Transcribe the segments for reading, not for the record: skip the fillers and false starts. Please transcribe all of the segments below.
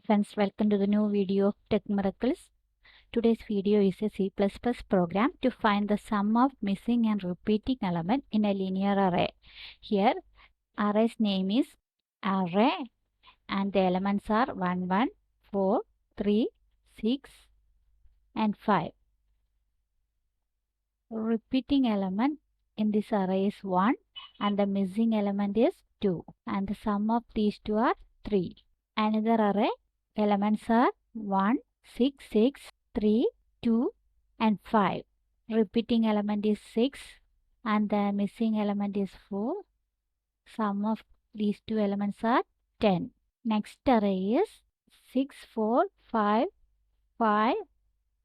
Hi friends, welcome to the new video of Tech Miracles. Today's video is a C++ program to find the sum of missing and repeating element in a linear array. Here, array's name is array and the elements are 1, 1, 4, 3, 6 and 5. Repeating element in this array is 1 and the missing element is 2 and the sum of these two are 3. Another array elements are 1, 6, 6, 3, 2 and 5. Repeating element is 6 and the missing element is 4. Sum of these two elements are 10. Next array is 6, 4, 5, 5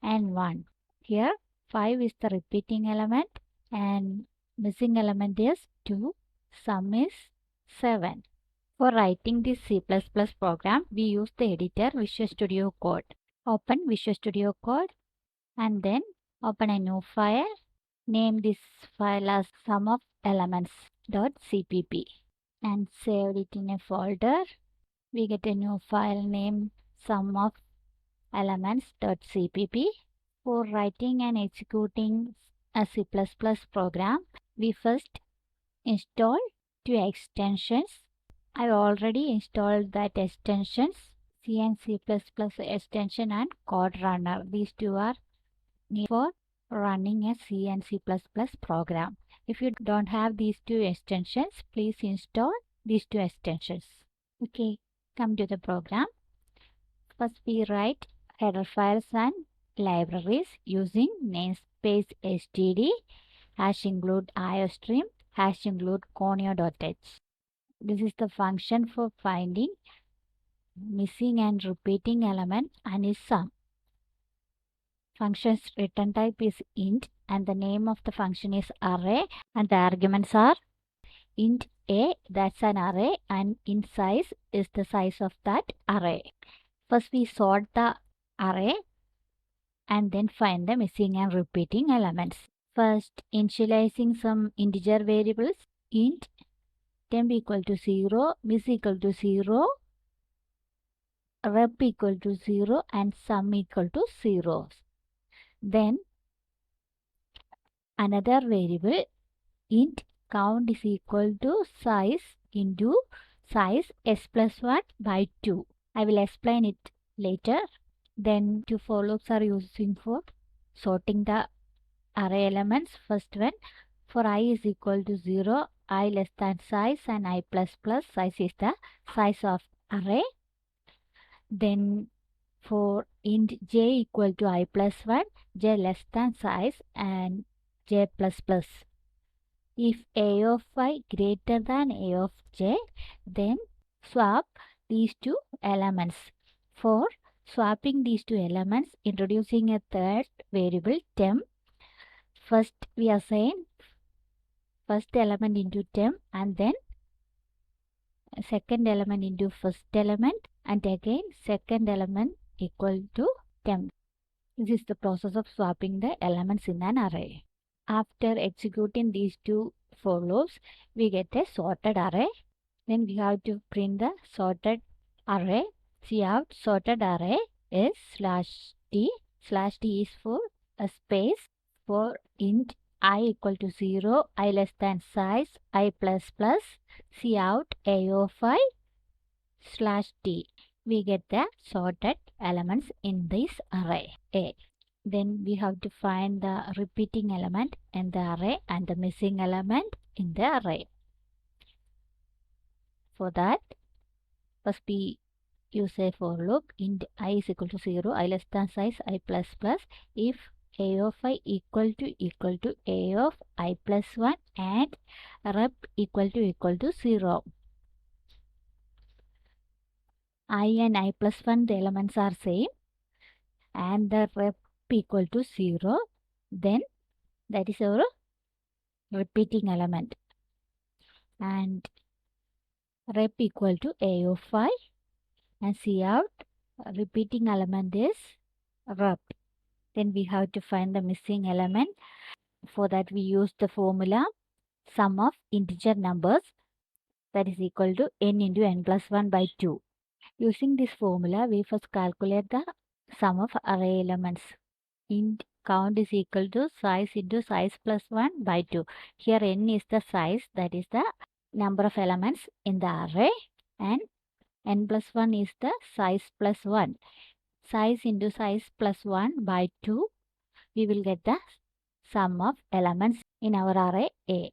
and 1. Here 5 is the repeating element and missing element is 2. Sum is 7. For writing this C++ program, we use the editor Visual Studio Code. Open Visual Studio Code and then open a new file. Name this file as sum of elements.cpp and save it in a folder. We get a new file named sum of elements.cpp. For writing and executing a C++ program, we first install two extensions. I already installed that extensions, C and C++ extension and Code Runner. These two are needed for running a C and C++ program. If you don't have these two extensions, please install these two extensions. Okay, come to the program. First we write header files and libraries using namespace std, #include iostream, #include conio.h. This is the function for finding missing and repeating element and its sum. Function's return type is int and the name of the function is array and the arguments are int a, that's an array, and int size is the size of that array. First we sort the array and then find the missing and repeating elements. First, initializing some integer variables, int temp equal to 0, miss equal to 0, rep equal to 0 and sum equal to 0. Then another variable int count is equal to size into size s plus 1 by 2. I will explain it later. Then two for loops are using for sorting the array elements. First one, for I is equal to 0, I less than size and I plus plus size is the size of array. Then for int j equal to I plus 1, j less than size and j plus plus. If a of I greater than a of j, then swap these two elements. For swapping these two elements, introducing a third variable temp. First we assign first element into temp and then second element into first element and again second element equal to temp. This is the process of swapping the elements in an array. After executing these two for loops, we get a sorted array. Then we have to print the sorted array. Cout sorted array is /t. /t is for a space for int I equal to 0, I less than size, I plus plus, cout a of I /t. We get the sorted elements in this array A. Then we have to find the repeating element in the array and the missing element in the array. For that, first we use a for loop int I is equal to 0, I less than size, I plus plus. If a of I equal to a of I plus 1 and rep equal to 0. I and I plus 1 the elements are same and the rep equal to 0, then that is our repeating element and rep equal to a of I and cout repeating element is rep. Then we have to find the missing element. For that we use the formula sum of integer numbers that is equal to n into n plus 1 by 2. Using this formula, we first calculate the sum of array elements. Int count is equal to size into size plus 1 by 2. Here n is the size, that is the number of elements in the array, and n plus 1 is the size plus 1. Size into size plus 1 by 2, we will get the sum of elements in our array A.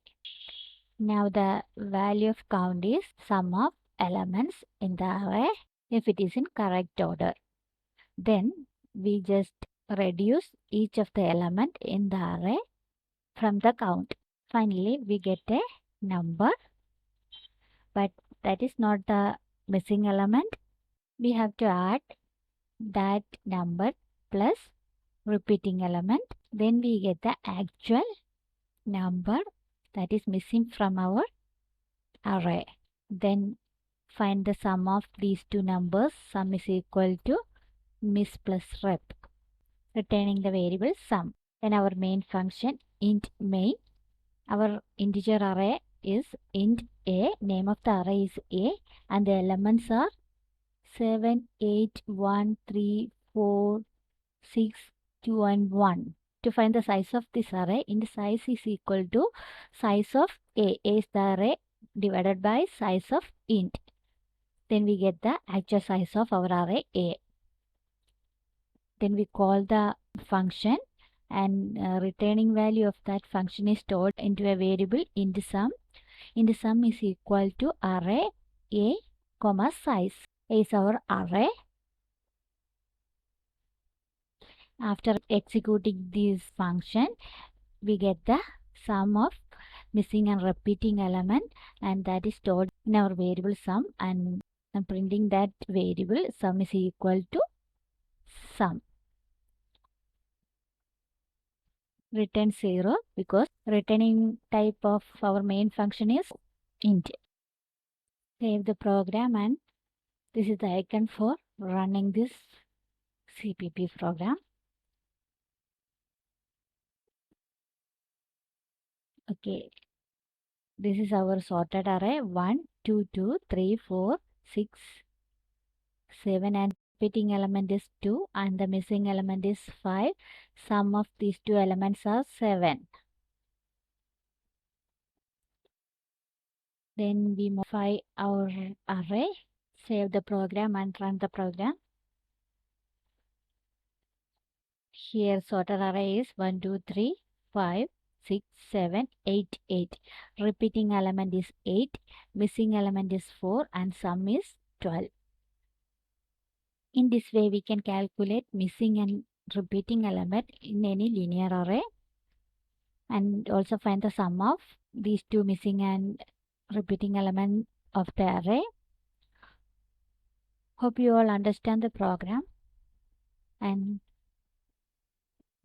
Now the value of count is sum of elements in the array if it is in correct order. Then we just reduce each of the element in the array from the count. Finally, we get a number, but that is not the missing element. We have to add that number plus repeating element. Then we get the actual number that is missing from our array. Then find the sum of these two numbers. Sum is equal to miss plus rep, returning the variable sum. Then our main function int main. Our integer array is int a. Name of the array is a, and the elements are 7, 8, 1, 3, 4, 6, 2, and 1. To find the size of this array, int size is equal to size of a. A is the array divided by size of int. Then we get the actual size of our array a. Then we call the function, and returning value of that function is stored into a variable int sum. Int sum is equal to array a comma size. A is our array. After executing this function, we get the sum of missing and repeating element, and that is stored in our variable sum, and printing that variable sum is equal to sum. Return 0 because returning type of our main function is int. Save the program, and this is the icon for running this CPP program. Okay, this is our sorted array 1, 2, 2, 3, 4, 6, 7, and repeating element is 2 and the missing element is 5. Sum of these two elements are 7. Then we modify our array, save the program and run the program. Here sorted array is 1, 2, 3, 5, 6, 7, 8, 8. Repeating element is 8, missing element is 4, and sum is 12. In this way, we can calculate missing and repeating element in any linear array, and also find the sum of these two missing and repeating element of the array. Hope you all understand the program, and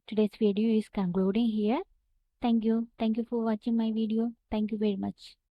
today's video is concluding here. Thank you for watching my video. Thank you very much.